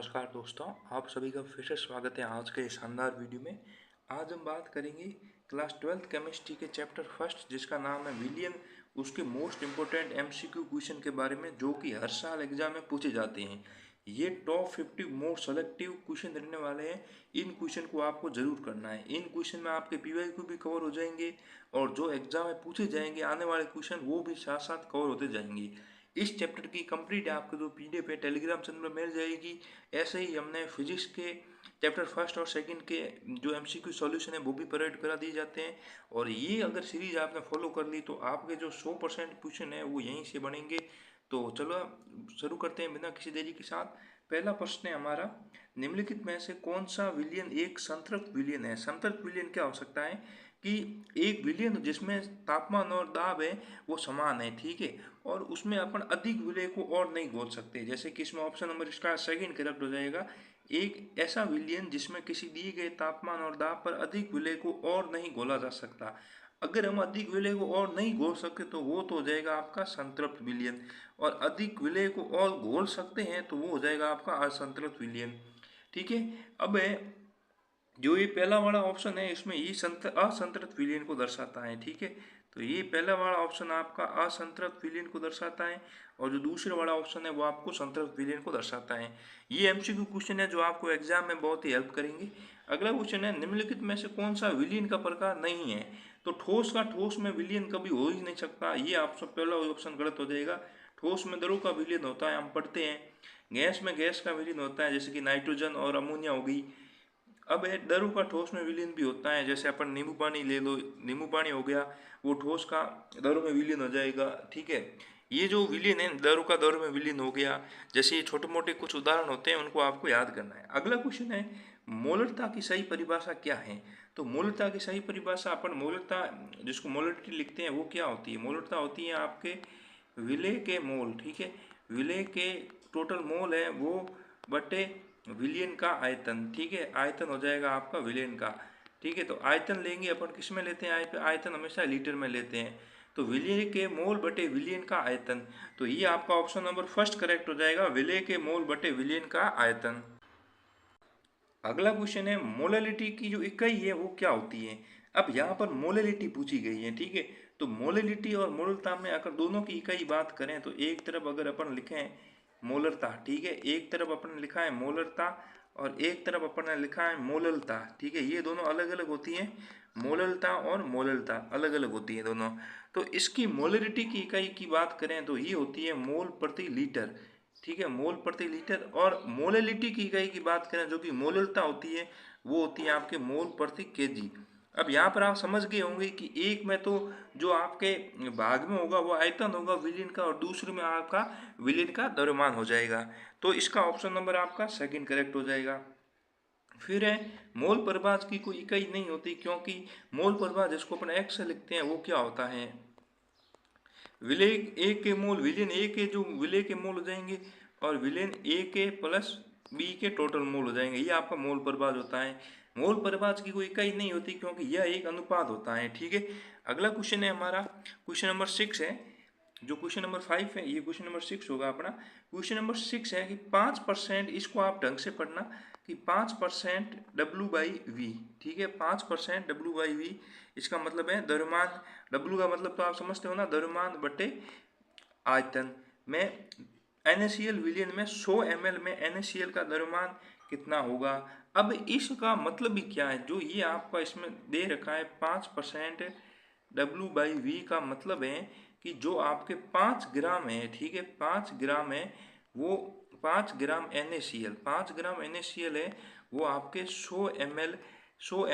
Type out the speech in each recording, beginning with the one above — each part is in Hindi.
नमस्कार दोस्तों, आप सभी का फिर से स्वागत है आज के शानदार वीडियो में। आज हम बात करेंगे क्लास 12th केमिस्ट्री के चैप्टर फर्स्ट जिसका नाम है विलियन, उसके मोस्ट इम्पोर्टेंट एमसीक्यू क्वेश्चन के बारे में जो कि हर साल एग्जाम में पूछे जाते हैं। ये टॉप 50 मोस्ट सेलेक्टिव क्वेश्चन रहने वाले हैं। इन क्वेश्चन को आपको जरूर करना है। इन क्वेश्चन में आपके पीवाईक्यू भी कवर हो जाएंगे और जो एग्जाम में पूछे जाएंगे आने वाले क्वेश्चन वो भी साथ साथ कवर होते जाएंगे। इस चैप्टर की कंप्लीट आपको जो पीडीएफ है टेलीग्राम चैनल में मिल जाएगी। ऐसे ही हमने फिजिक्स के चैप्टर फर्स्ट और सेकंड के जो एमसीक्यू सॉल्यूशन है वो भी प्रोवाइड करा दिए जाते हैं। और ये अगर सीरीज आपने फॉलो कर ली तो आपके जो 100% क्वेश्चन है वो यहीं से बनेंगे। तो चलो शुरू करते हैं बिना किसी देरी के साथ। पहला प्रश्न है हमारा, निम्नलिखित में से कौन सा विलयन एक संतृप्त विलयन है। संतृप्त विलयन क्या हो सकता है कि एक विलयन जिसमें तापमान और दाब है वो समान है, ठीक है, और उसमें अपन अधिक विलय को और नहीं घोल सकते। जैसे कि इसमें ऑप्शन नंबर इसका सेकंड करेक्ट हो जाएगा। एक ऐसा विलयन जिसमें किसी दिए गए तापमान और दाब पर अधिक विलय को और नहीं घोला जा सकता। अगर हम अधिक विलय को और नहीं घोल सकते तो वो तो हो जाएगा आपका संतृप्त विलयन, और अधिक विलय को और घोल सकते हैं तो वो हो जाएगा आपका असंतृप्त विलयन, ठीक है। अब है जो ये पहला वाला ऑप्शन है इसमें ये असंतृप्त विलयन को दर्शाता है, ठीक है। तो ये पहला वाला ऑप्शन आपका असंतृप्त विलयन को दर्शाता है और जो दूसरा वाला ऑप्शन है वो आपको संतृप्त विलयन को दर्शाता है। ये एमसीक्यू क्वेश्चन है जो आपको एग्जाम में बहुत ही हेल्प करेंगे। अगला क्वेश्चन है, निम्नलिखित में से कौन सा विलयन का प्रकार नहीं है। तो ठोस का ठोस में विलयन कभी हो ही नहीं सकता, ये आपका पहला ऑप्शन गलत हो जाएगा। ठोस में द्रव का विलयन होता है, हम पढ़ते हैं। गैस में गैस का विलयन होता है जैसे कि नाइट्रोजन और अमोनिया हो गई। अब है द्रव का ठोस में विलीन भी होता है, जैसे अपन नींबू पानी ले लो, नींबू पानी हो गया वो ठोस का द्रव में विलीन हो जाएगा, ठीक है। ये जो विलीन है द्रव का द्रव में विलीन हो गया, जैसे ये छोटे मोटे कुछ उदाहरण होते हैं उनको आपको याद करना है। अगला क्वेश्चन है, मोलरता की सही परिभाषा क्या है। तो मोलरता की सही परिभाषा अपन मोलरता जिसको मोलरिटी लिखते हैं वो क्या होती है। मोलरता होती है आपके विलय के मोल, ठीक है। विलय के टोटल मोल है वो बटे विलियन का आयतन, ठीक है। आयतन हो जाएगा आपका विलियन का, ठीक है। तो आयतन लेंगे अपन किस में लेते हैं, आयतन हमेशा लीटर में लेते हैं। तो विलय के मोल बटे विलियन का आयतन, तो ये आपका ऑप्शन नंबर फर्स्ट करेक्ट हो जाएगा, विलय के मोल बटे विलियन का आयतन। अगला क्वेश्चन है, मोलैलिटी की जो इकाई है वो क्या होती है। अब यहाँ पर मोलैलिटी पूछी गई है, ठीक है। तो मोलैलिटी और मोलरता में अगर दोनों की इकाई बात करें तो एक तरफ अगर अपन लिखें मोलरता, ठीक है, एक तरफ अपन ने लिखा है मोलरता और एक तरफ अपन ने लिखा है मोललता, ठीक है। ये दोनों अलग अलग होती हैं, मोललता और मोललता अलग अलग होती है दोनों। तो इसकी मोलरिटी की इकाई की बात करें तो ये होती है मोल प्रति लीटर, ठीक है, मोल प्रति लीटर। और मोलैलिटी की इकाई की बात करें जो कि मोललता होती है वो होती है आपके मोल प्रति केजी। अब यहाँ पर आप समझ गए होंगे कि एक में तो जो आपके भाग में होगा वो आयतन होगा विलीन का और दूसरे में आपका विलीन का द्रव्यमान हो जाएगा। तो इसका ऑप्शन नंबर आपका सेकंड करेक्ट हो जाएगा। फिर है, मोल प्रभाज की कोई इकाई नहीं होती क्योंकि मोल प्रभाज जिसको अपन एक्स से लिखते हैं वो क्या होता है, विलय ए के मोल विलेन ए के जो विलय के मोल हो जाएंगे और विलेन ए के प्लस बी के टोटल मोल हो जाएंगे, ये आपका मोल प्रभाज होता है। मोल प्रभाज की कोई इकाई नहीं होती क्योंकि यह एक अनुपात होता है, ठीक है। अगला क्वेश्चन है हमारा क्वेश्चन नंबर 6 है, जो क्वेश्चन नंबर 5 है ये क्वेश्चन नंबर 6 होगा अपना। क्वेश्चन नंबर 6 है कि 5%, इसको आप ढंग से पढ़ना कि 5% W/V, ठीक है, 5% W/V, इसका मतलब है द्रव्यमान। W का मतलब तो आप समझते हो ना, द्रव्यमान बटे आयतन में NaCl विलयन में 100 ml में NaCl का द्रव्यमान कितना होगा। अब इसका मतलब भी क्या है, जो ये आपका इसमें दे रखा है 5% W/V का मतलब है कि जो आपके 5 ग्राम है, ठीक है, 5 ग्राम है वो 5 ग्राम NaCl, 5 ग्राम NaCl है वो आपके 100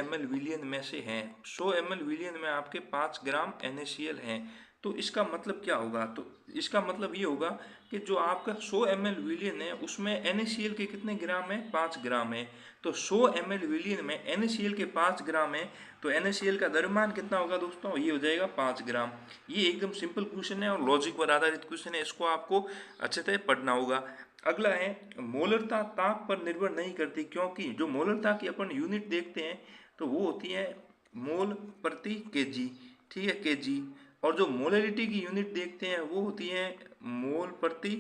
ml विलियन में से हैं। 100 ml विलियन में आपके 5 ग्राम NaCl हैं। तो इसका मतलब क्या होगा, तो इसका मतलब ये होगा कि जो आपका 100 ml विलियन है उसमें NaCl के कितने ग्राम है, 5 ग्राम है। तो 100 ml विलियन में NaCl के 5 ग्राम है तो NaCl का द्रव्यमान कितना होगा दोस्तों, ये हो जाएगा 5 ग्राम। ये एकदम सिंपल क्वेश्चन है और लॉजिक पर आधारित क्वेश्चन है, इसको आपको अच्छे से पढ़ना होगा। अगला है, मोलरता ताप पर निर्भर नहीं करती क्योंकि जो मोलरता की अपन यूनिट देखते हैं तो वो होती है मोल प्रति केजी, ठीक है, केजी। और जो मोलरिटी की यूनिट देखते हैं वो होती है मोल प्रति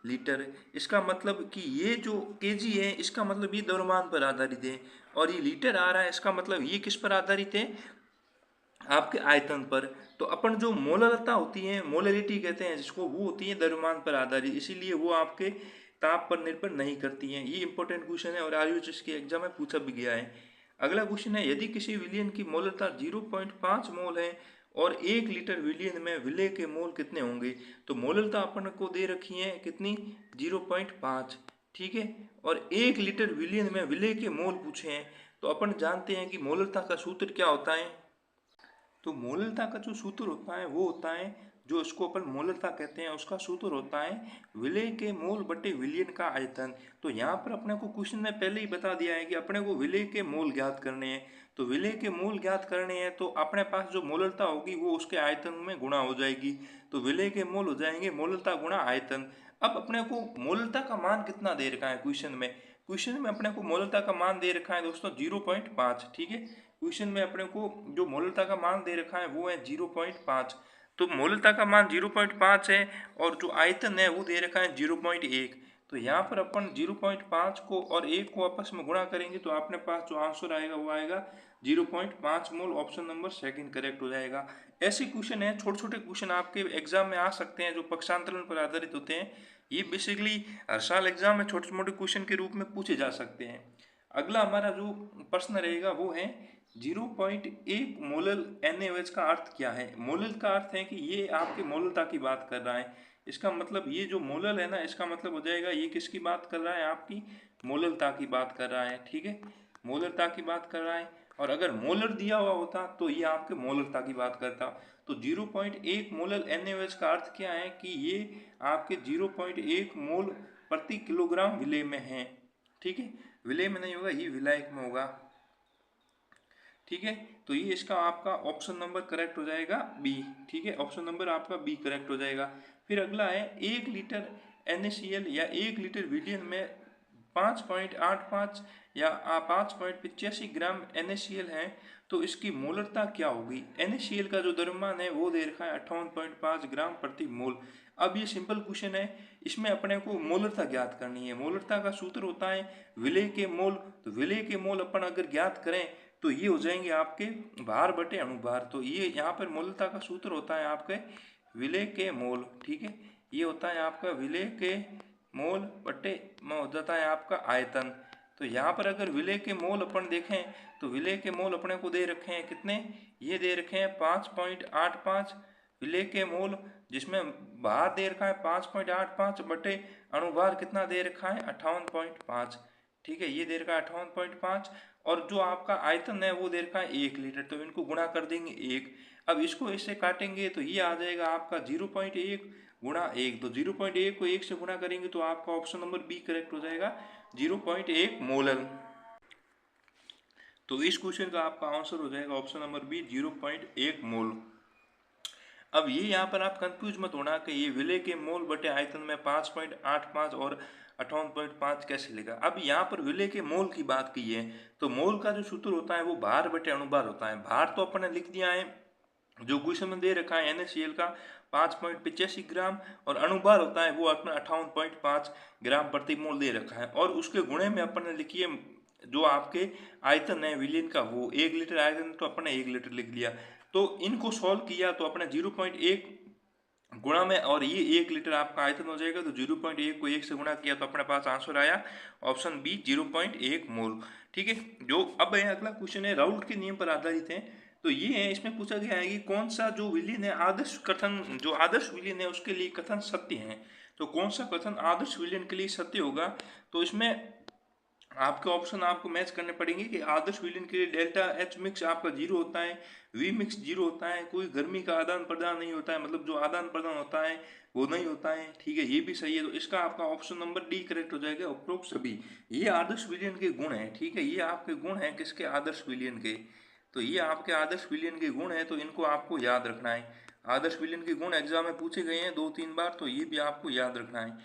लीटर। इसका मतलब कि ये जो केजी है इसका मतलब ये द्रव्यमान पर आधारित है, और ये लीटर आ रहा है इसका मतलब ये किस पर आधारित है, आपके आयतन पर। तो अपन जो मोलरता होती है, मोलरिटी कहते हैं जिसको, वो होती है द्रव्यमान पर आधारित, इसीलिए वो आपके ताप पर निर्भर नहीं करती हैं। ये इंपॉर्टेंट क्वेश्चन है और आरयूएच के एग्जाम में पूछा भी गया है। अगला क्वेश्चन है, यदि किसी विलयन की मोलरता 0.5 मोल है और 1 लीटर विलयन में विलय के मोल कितने होंगे। तो मोलरता अपन को दे रखी है कितनी, 0.5, ठीक है। और 1 लीटर विलयन में विलय के मोल पूछे हैं, तो अपन जानते हैं कि मोलरता का सूत्र क्या होता है। तो मोलरता का जो सूत्र होता है वो होता है, जो इसको अपन मोलरता कहते हैं उसका सूत्र होता है विलय के मोल बटे विलयन का आयतन। तो यहाँ पर अपने को क्वेश्चन में पहले ही बता दिया है कि अपने को विलय के मोल ज्ञात करने हैं। तो विलय के मोल ज्ञात करने हैं तो अपने पास जो मोलरता होगी वो उसके आयतन में गुणा हो जाएगी। तो विलय के मोल हो जाएंगे मोलरता गुणा आयतन। अब अपने को मोलरता का मान कितना दे रखा है क्वेश्चन में अपने को मोलरता का मान दे रखा है दोस्तों 0.5, ठीक है। क्वेश्चन में अपने को जो मोलरता का मान दे रखा है वो है 0.5। तो मोलरता का मान 0.5 है और जो आयतन है वो दे रखा है 0.1। तो यहाँ पर अपन 0.5 को और 1 को आपस में गुणा करेंगे तो अपने पास जो आंसर आएगा वो आएगा 0.5 मोल। ऑप्शन नंबर सेकंड करेक्ट हो जाएगा। ऐसे क्वेश्चन है, छोटे छोटे क्वेश्चन आपके एग्जाम में आ सकते हैं जो पक्षांतरण पर आधारित होते हैं। ये बेसिकली हर साल एग्जाम में छोटे मोटे क्वेश्चन के रूप में पूछे जा सकते हैं। अगला हमारा जो प्रश्न रहेगा वो है 0.1 मोलल NaOH का अर्थ क्या है। मोलल का अर्थ है कि ये आपके मोललता की बात कर रहा है। इसका मतलब ये जो मोलल है ना, इसका मतलब हो जाएगा ये किसकी बात कर रहा है, आपकी मोललता की बात कर रहा है, ठीक है। मोललता की बात कर रहा है। और अगर मोलर दिया हुआ होता तो ये आपके मोलरता की बात करता। तो 0.1 मोलल NaOH का अर्थ क्या है कि ये आपके 0.1 मोल प्रति किलोग्राम विलय में है, ठीक है। विलय में नहीं होगा, ये विलायक में होगा, ठीक है। तो ये इसका आपका ऑप्शन नंबर करेक्ट हो जाएगा बी, ठीक है। ऑप्शन नंबर आपका बी करेक्ट हो जाएगा। फिर अगला है 1 लीटर NaCl या 1 लीटर विलयन में 5.85 या 5.85 ग्राम NaCl है, तो इसकी मोलरता क्या होगी। NaCl का जो द्रव्यमान है वो दे रखा है 58.5 ग्राम प्रति मोल। अब ये सिंपल क्वेश्चन है, इसमें अपने को मोलरता ज्ञात करनी है। मोलरता का सूत्र होता है विलय के मोल। तो विलय के मोल अपन अगर ज्ञात करें तो ये हो जाएंगे आपके भार बटे अणुभार। तो ये यहाँ पर मोलरता का सूत्र होता है आपके विलय के मोल, ठीक है। ये होता है आपका विलय के मोल बटे में हो जाता है आपका आयतन। तो यहाँ पर अगर विलय के मोल अपन देखें तो विलय के मोल अपने को दे रखे हैं कितने, ये दे रखे हैं 5.85 विलय के मोल, जिसमें भार दे रखा है 5.85 बटे अणुभार कितना दे रखा है 58.5, ठीक है। ये दे रखा है 58.5 और जो आपका आयतन है वो दे रखा है 1 लीटर। तो इनको गुणा कर देंगे 1। अब इसको इससे काटेंगे तो ये आ जाएगा आपका 0.1 गुणा 1। तो 0.1 को 1 से गुणा करेंगे तो आपका ऑप्शन नंबर बी करेक्ट हो जाएगा 0.1 मोलल। तो इस क्वेश्चन का आपका आंसर हो जाएगा ऑप्शन नंबर बी 0.1 मोल। अब ये यहाँ पर आप कंफ्यूज मत होना कि ये विलय के मोल बटे आयतन में 5.85 और 58.5 कैसे लिखा। अब यहाँ पर विलय के मोल की बात की है तो मोल का जो सूत्र होता है वो भार बटे अणुभार होता है। भार तो अपन ने लिख दिया है, जो क्वेश्चन में दे रखा है NaCl का 5.85 ग्राम, और अणुभार होता है वो अपना 58.5 ग्राम प्रति मोल दे रखा है। और उसके गुणे में अपन ने लिखी है जो आपके आयतन है विलयन का, वो 1 लीटर आयतन तो अपन ने 1 लीटर लिख लिया। तो इनको सॉल्व किया तो अपने 0.1 गुणा में और ये 1 लीटर आपका आयतन हो जाएगा। तो 0.1 को 1 से गुणा किया तो अपने पास आंसर आया ऑप्शन बी 0.1 मोल, ठीक है। जो अब है अगला क्वेश्चन है राउल्ट के नियम पर आधारित है। तो ये है, इसमें पूछा गया है कि कौन सा जो विलयन है आदर्श कथन, जो आदर्श विलयन है उसके लिए कथन सत्य है। तो कौन सा कथन आदर्श विलयन के लिए सत्य होगा। तो इसमें आपके ऑप्शन आपको मैच करने पड़ेंगे कि आदर्श विलयन के लिए डेल्टा H मिक्स आपका 0 होता है, V मिक्स 0 होता है, कोई गर्मी का आदान प्रदान नहीं होता है, मतलब जो आदान प्रदान होता है वो नहीं होता है, ठीक है। ये भी सही है। तो इसका आपका ऑप्शन नंबर डी करेक्ट हो जाएगा, उपरोक्त सभी। ये आदर्श विलयन के गुण है, ठीक है। ये आपके गुण है किसके, आदर्श विलयन के। तो ये आपके आदर्श विलयन के गुण है, तो इनको आपको याद रखना है। आदर्श विलयन के गुण एग्जाम में पूछे गए हैं 2-3 बार, तो ये भी आपको याद रखना है।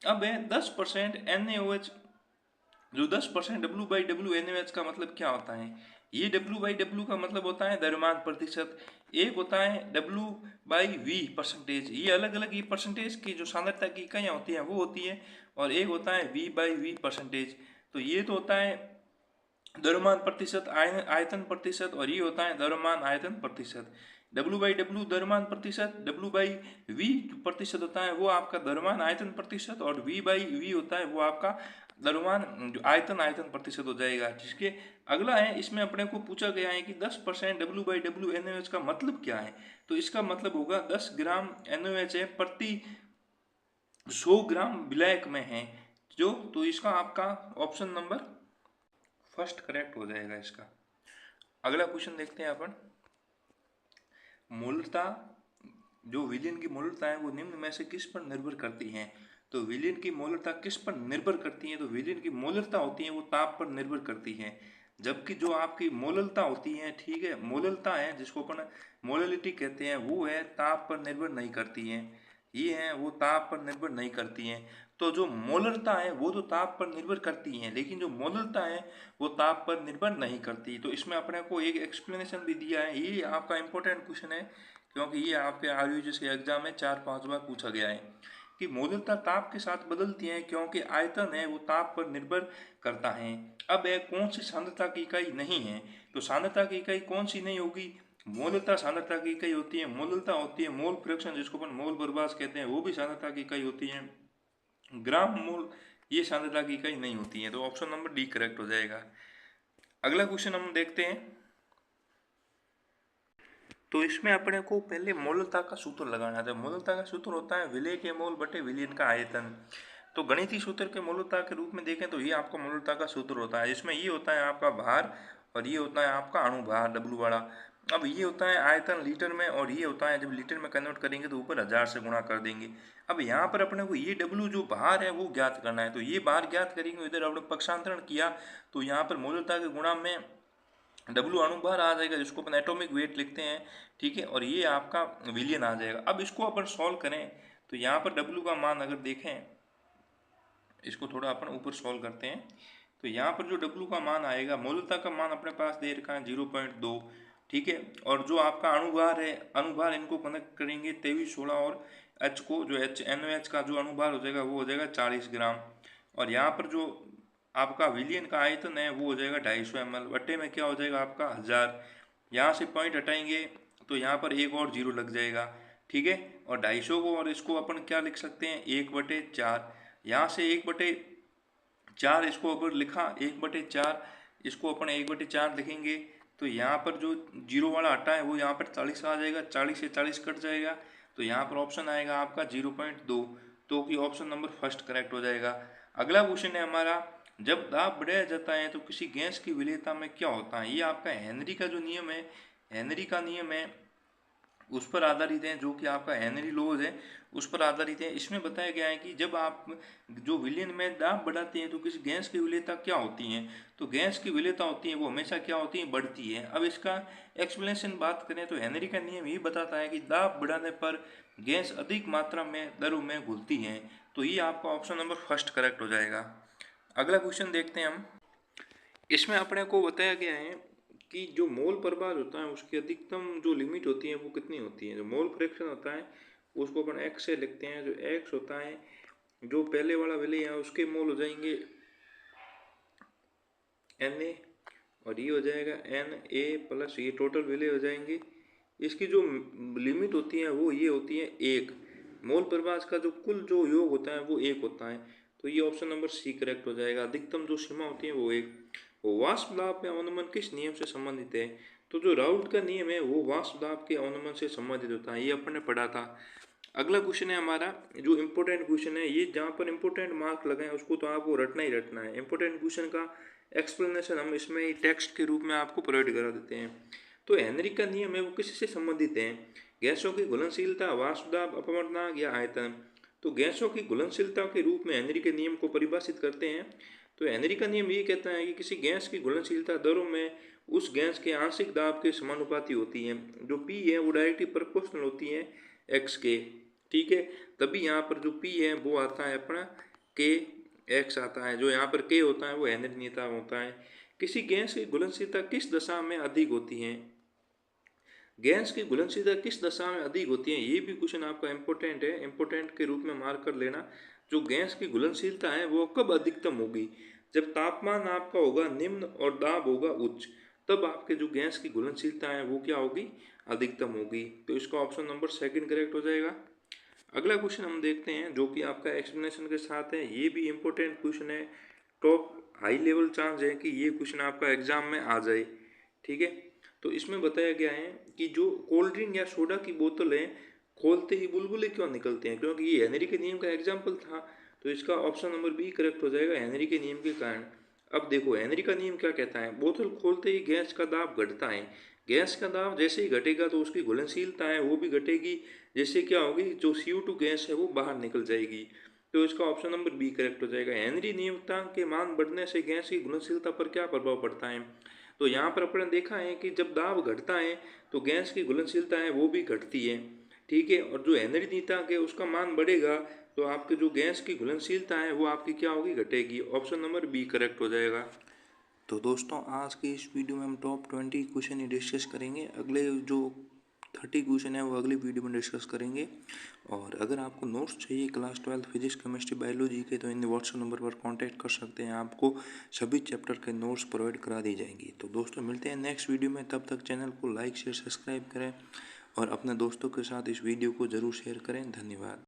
अब है 10% NaOH जो 10% W/W NaOH का मतलब क्या होता है, ये W/W का मतलब होता है द्रव्यमान प्रतिशत, एक होता है W/V परसेंटेज, ये अलग अलग ये परसेंटेज की जो सांद्रता की इकाइयाँ होती हैं वो होती है, और एक होता है V/V परसेंटेज। तो ये तो होता है द्रव्यमान प्रतिशत, आयतन प्रतिशत, और ये होता है द्रव्यमान आयतन प्रतिशत। W/W द्रव्यमान प्रतिशत, W/V प्रतिशत होता है वो आपका द्रव्यमान आयतन प्रतिशत, और V/V होता है वो आपका द्रव्यमान जो आयतन प्रतिशत हो जाएगा। जिसके अगला है, इसमें अपने को पूछा गया है कि 10% W/W NaOH का मतलब क्या है। तो इसका मतलब होगा 10 ग्राम NaOH है प्रति 100 ग्राम विलायक में है जो, तो इसका आपका ऑप्शन नंबर फर्स्ट करेक्ट हो जाएगा इसका। अगला क्वेश्चन देखते हैं अपन, मूलता, जो विलयन की मूलता है वो निम्न में से किस पर निर्भर करती है। तो विलयन की मूलता किस पर निर्भर करती है, तो विलयन की मूलता होती है वो ताप पर निर्भर करती है। जबकि जो आपकी मोललता होती है, ठीक है, मोललता है जिसको अपन मोललिटी कहते हैं, वो है ताप पर निर्भर नहीं करती है, ये है वो ताप पर निर्भर नहीं करती हैं। तो जो मोलरता है वो तो ताप पर निर्भर करती है, लेकिन जो मोलरता है वो ताप पर निर्भर नहीं करती। तो इसमें अपने को एक एक्सप्लेनेशन भी दिया है, ये आपका इंपॉर्टेंट क्वेश्चन है क्योंकि ये आपके आरयूजीएस के एग्जाम में 4-5 बार पूछा गया है कि मोलरता ताप के साथ बदलती है क्योंकि आयतन है वो ताप पर निर्भर करता है। अब एक कौन सी सांद्रता की इकाई नहीं है, तो सांद्रता की इकाई कौन सी नहीं होगी, मोलता सांद्रता की इकाई होती है, मोलता होती है मोल फ्रैक्शन जिसको अपन मोल प्रभाष कहते हैं, वो भी सांद्रता की इकाई होती है। ग्राम मोल ये सांद्रता की इकाई नहीं होती है, तो ऑप्शन नंबर डी करेक्ट हो जाएगा। अगला क्वेश्चन हम देखते हैं, तो इसमें अपने को पहले मोलता का सूत्र लगाना था। मोलता का सूत्र होता है विलय के मोल बटे विलयन का आयतन। तो गणितीय सूत्र के मोलता के रूप में देखें तो ये आपका मोलता का सूत्र होता है, इसमें ये होता है आपका भार और ये होता है आपका अणुभार W वाला। अब ये होता है आयतन लीटर में, और ये होता है जब लीटर में कन्वर्ट करेंगे तो ऊपर 1000 से गुणा कर देंगे। अब यहाँ पर अपने को ये W जो भार है वो ज्ञात करना है, तो ये भार ज्ञात करेंगे, इधर अपने पक्षांतरण किया तो यहाँ पर मोलता के गुणा में W अणुभार आ जाएगा जिसको अपन एटॉमिक वेट लिखते हैं, ठीक है, और ये आपका विलियन आ जाएगा। अब इसको अपन सॉल्व करें तो यहाँ पर W का मान अगर देखें, इसको थोड़ा अपन ऊपर सॉल्व करते हैं, तो यहाँ पर जो W का मान आएगा, मोलता का मान अपने पास दे रखा है 0.2, ठीक है, और जो आपका अणुभार है, अणुभार इनको कनेक्ट करेंगे 23, 16 और H को, जो NaOH का जो अणुभार हो जाएगा वो हो जाएगा 40 ग्राम, और यहाँ पर जो आपका विलियन का आयतन है वो हो जाएगा 250 ml, बट्टे में क्या हो जाएगा आपका 1000। यहाँ से पॉइंट हटाएंगे तो यहाँ पर एक और जीरो लग जाएगा, ठीक है, और 250 को और इसको अपन क्या लिख सकते हैं 1/4, यहाँ से 1/4 इसको अगर लिखा 1/4, इसको अपन 1/4 लिखेंगे तो यहाँ पर जो जीरो वाला हटा है वो यहाँ पर 40 आ जाएगा, 40 से 40 कट जाएगा, तो यहाँ पर ऑप्शन आएगा आपका 0.2, तो कि ऑप्शन नंबर फर्स्ट करेक्ट हो जाएगा। अगला क्वेश्चन है हमारा, जब दाब बढ़ाया जाता है तो किसी गैस की विलेयता में क्या होता है। ये आपका हेनरी का जो नियम है, हेनरी का नियम है उस पर आधारित है, जो कि आपका हेनरी लॉज है उस पर आधारित है। इसमें बताया गया है कि जब आप जो विलयन में दाब बढ़ाते हैं तो किसी गैस की विलेयता क्या होती है, तो गैस की विलेयता होती है वो हमेशा क्या होती है, बढ़ती है। अब इसका एक्सप्लेनेशन बात करें तो हेनरी का नियम ये बताता है कि दाब बढ़ाने पर गैस अधिक मात्रा में दरों में घुलती है, तो ये आपका ऑप्शन नंबर फर्स्ट करेक्ट हो जाएगा। अगला क्वेश्चन देखते हैं हम, इसमें अपने को बताया गया है कि जो मोल प्रभार होता है उसकी अधिकतम जो लिमिट होती है वो कितनी होती है। जो मोल फ्रैक्शन होता है उसको अपन x से लिखते हैं, जो x होता है जो पहले वाला विलय है उसके मोल हो जाएंगे Na, और ये हो जाएगा Na प्लस ये टोटल विलय हो जाएंगे। इसकी जो लिमिट होती है वो ये होती है 1, मोल प्रभार का जो कुल जो योग होता है वो 1 होता है, तो ये ऑप्शन नंबर सी करेक्ट हो जाएगा। अधिकतम जो सीमा होती है वो 1। वाष्प दाब में अवनमन किस नियम से संबंधित है, तो जो राउल्ट का नियम है वो वाष्प दाब के अवनमन से संबंधित होता है, ये अपन ने पढ़ा था। अगला क्वेश्चन है हमारा, जो इम्पोर्टेंट क्वेश्चन है, ये जहाँ पर इम्पोर्टेंट मार्क लगाए उसको तो आपको रटना ही रटना है। इम्पोर्टेंट क्वेश्चन का एक्सप्लेनेशन हम इसमें ही टेक्स्ट के रूप में आपको प्रोवाइड करा देते हैं। तो हेनरी का नियम है वो किससे संबंधित है, गैसों की घुलनशीलता, वाष्प दाब, अपवर्तनांक या आयतन। तो गैसों की घुलनशीलता के रूप में हेनरी के नियम को परिभाषित करते हैं। तो हेनरी का नियम ये कहता है कि किसी गैस की घुलनशीलता दरों में उस गैस के आंशिक दाब के समानुपाती होती है, जो P है वो डायरेक्टली प्रोपोर्शनल होती है x के, ठीक है। तभी यहाँ पर जो P है वो आता है अपना K एक्स आता है, जो यहाँ पर के होता है वो हेनरी होता है। किसी गैस की घुलनशीलता किस दशा में अधिक होती है, गैस की घुलनशीलता किस दशा में अधिक होती है, ये भी क्वेश्चन आपका इंपॉर्टेंट है, इंपॉर्टेंट के रूप में मार्क कर लेना। जो गैस की घुलनशीलता है वो कब अधिकतम होगी, जब तापमान आपका होगा निम्न और दाब होगा उच्च, तब आपके जो गैस की घुलनशीलता है वो क्या होगी, अधिकतम होगी। तो इसका ऑप्शन नंबर सेकंड करेक्ट हो जाएगा। अगला क्वेश्चन हम देखते हैं जो कि आपका एक्सप्लेनेशन के साथ है, ये भी इम्पोर्टेंट क्वेश्चन है, टॉप हाई लेवल चांस है कि ये क्वेश्चन आपका एग्जाम में आ जाए। ठीक है, तो इसमें बताया गया है कि जो कोल्ड ड्रिंक या सोडा की बोतल है, खोलते ही बुलबुले क्यों निकलते हैं, क्योंकि ये हेनरी के नियम का एग्जाम्पल था। तो इसका ऑप्शन नंबर बी करेक्ट हो जाएगा, हेनरी के नियम के कारण। अब देखो हेनरी का नियम क्या कहता है, बोतल खोलते ही गैस का दाब घटता है, गैस का दाब जैसे ही घटेगा तो उसकी घुलनशीलता है वो भी घटेगी, जिससे क्या होगी, जो CO2 गैस है वो बाहर निकल जाएगी। तो इसका ऑप्शन नंबर बी करेक्ट हो जाएगा। हेनरी नियतांक के मान बढ़ने से गैस की घुलनशीलता पर क्या प्रभाव पड़ता है, तो यहाँ पर अपने देखा है कि जब दाब घटता है तो गैस की घुलनशीलता है वो भी घटती है। ठीक है, और जो हेनरी नियतांक है उसका मान बढ़ेगा तो आपके जो गैस की घुलनशीलता है वो आपकी क्या होगी, घटेगी। ऑप्शन नंबर बी करेक्ट हो जाएगा। तो दोस्तों आज की इस वीडियो में हम टॉप 20 क्वेश्चन ही डिस्कस करेंगे, अगले जो 30 क्वेश्चन है वो अगली वीडियो में डिस्कस करेंगे। और अगर आपको नोट्स चाहिए क्लास 12 फिजिक्स केमिस्ट्री बायोलॉजी के तो इन व्हाट्सएप नंबर पर कांटेक्ट कर सकते हैं, आपको सभी चैप्टर के नोट्स प्रोवाइड करा दी जाएंगी। तो दोस्तों मिलते हैं नेक्स्ट वीडियो में, तब तक चैनल को लाइक शेयर सब्सक्राइब करें और अपने दोस्तों के साथ इस वीडियो को ज़रूर शेयर करें। धन्यवाद।